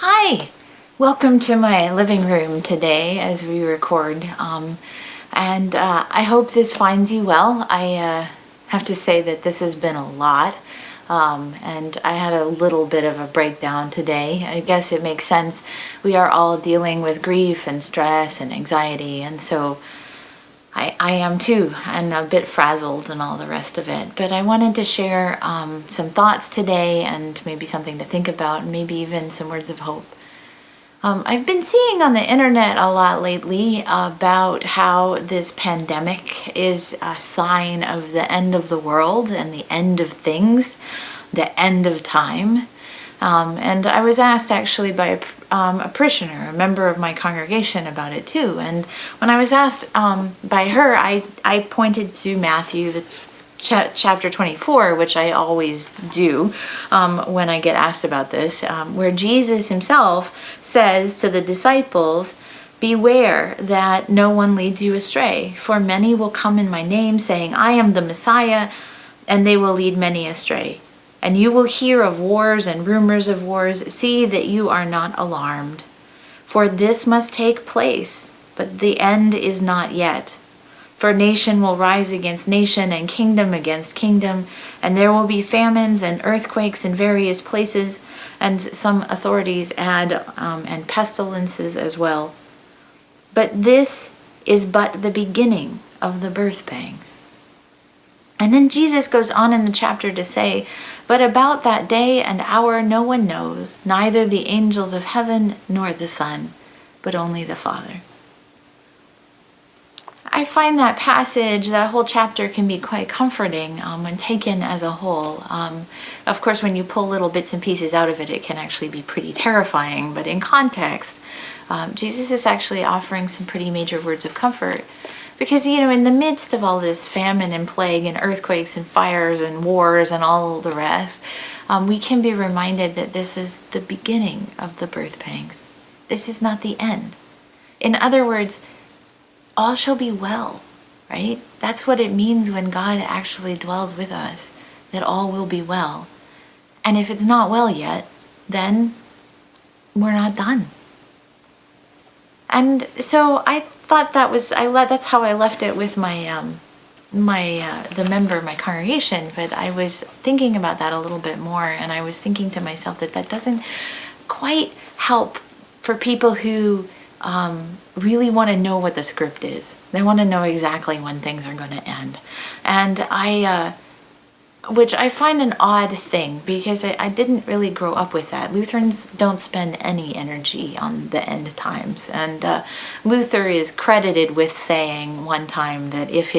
Hi, welcome to my living room today as we record. I hope this finds you well. I have to say that this has been a lot, and I had a little bit of a breakdown today. I guess it makes sense. We are all dealing with grief and stress and anxiety, and so I am too, and a bit frazzled and all the rest of it. But I wanted to share some thoughts today and maybe something to think about, and maybe even some words of hope. I've been seeing on the internet a lot lately about how this pandemic is a sign of the end of the world and the end of things, the end of time. And I was asked actually by a parishioner, a member of my congregation, about it too. And when I was asked by her, I pointed to Matthew, the chapter 24, which I always do when I get asked about this, where Jesus himself says to the disciples, "Beware that no one leads you astray, for many will come in my name, saying, 'I am the Messiah,' and they will lead many astray. And you will hear of wars and rumors of wars. See that you are not alarmed. For this must take place, but the end is not yet. For nation will rise against nation and kingdom against kingdom, and there will be famines and earthquakes in various places," and some authorities add, and pestilences as well. "But this is but the beginning of the birth pangs." And then Jesus goes on in the chapter to say, "But about that day and hour no one knows, neither the angels of heaven nor the Son, but only the Father." I find that passage, that whole chapter, can be quite comforting when taken as a whole. Of course, when you pull little bits and pieces out of it, it can actually be pretty terrifying. But in context, Jesus is actually offering some pretty major words of comfort. Because, in the midst of all this famine and plague and earthquakes and fires and wars and all the rest, we can be reminded that this is the beginning of the birth pangs. This is not the end. In other words, all shall be well, right? That's what it means when God actually dwells with us, that all will be well. And if it's not well yet, then we're not done. And so I thought that's how I left it with the member of my congregation. But I was thinking about that a little bit more, and I was thinking to myself that doesn't quite help for people who really want to know what the script is. They want to know exactly when things are going to end. And which I find an odd thing, because I didn't really grow up with that. Lutherans don't spend any energy on the end times. And Luther is credited with saying one time that if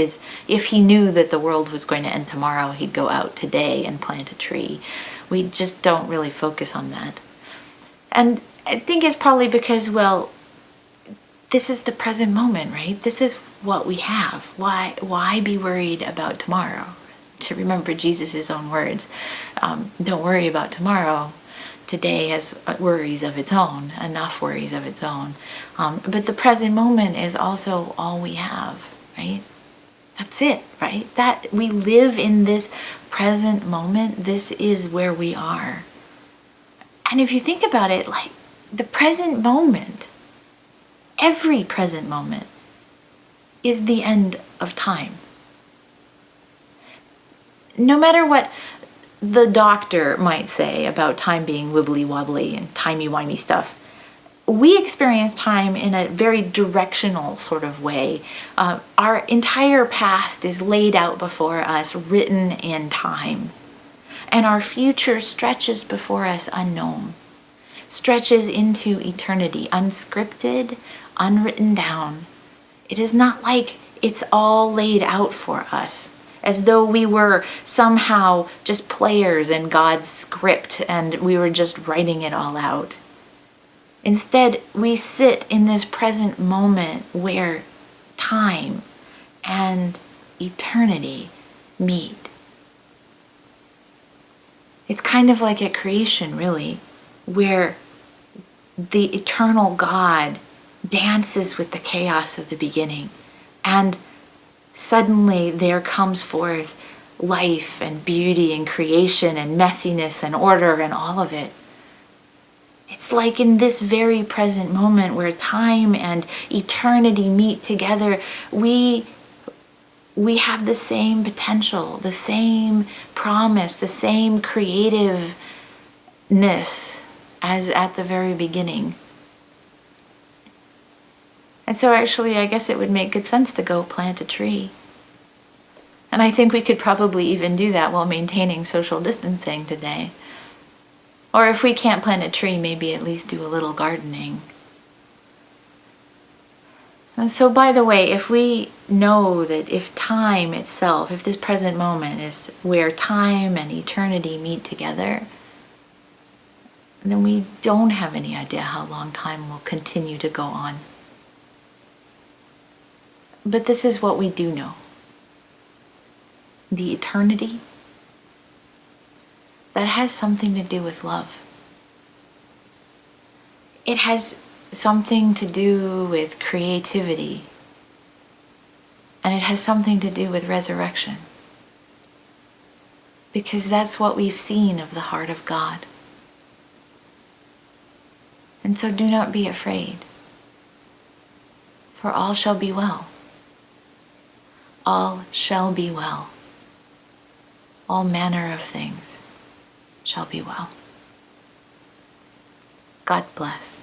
he knew that the world was going to end tomorrow, he'd go out today and plant a tree. We just don't really focus on that. And I think it's probably because, well, this is the present moment, right? This is what we have. Why be worried about tomorrow? To remember Jesus' own words, don't worry about tomorrow. Today has worries of its own, enough worries of its own. But the present moment is also all we have, right? That's it, right? That we live in this present moment. This is where we are. And if you think about it, like the present moment, every present moment is the end of time. No matter what the doctor might say about time being wibbly-wobbly and timey-wimey stuff, we experience time in a very directional sort of way. Our entire past is laid out before us, written in time. And our future stretches before us unknown, stretches into eternity, unscripted, unwritten down. It is not like it's all laid out for us, as though we were somehow just players in God's script and we were just writing it all out. Instead, we sit in this present moment where time and eternity meet. It's kind of like at creation, really, where the eternal God dances with the chaos of the beginning, and suddenly there comes forth life and beauty and creation and messiness and order and all of it. It's like in this very present moment where time and eternity meet together, we have the same potential, the same promise, the same creativeness as at the very beginning. And so actually, I guess it would make good sense to go plant a tree. And I think we could probably even do that while maintaining social distancing today. Or if we can't plant a tree, maybe at least do a little gardening. And so, by the way, if we know that if time itself, if this present moment is where time and eternity meet together, then we don't have any idea how long time will continue to go on. But this is what we do know. The eternity, that has something to do with love. It has something to do with creativity. And it has something to do with resurrection. Because that's what we've seen of the heart of God. And so do not be afraid, for all shall be well. All shall be well. All manner of things shall be well. God bless.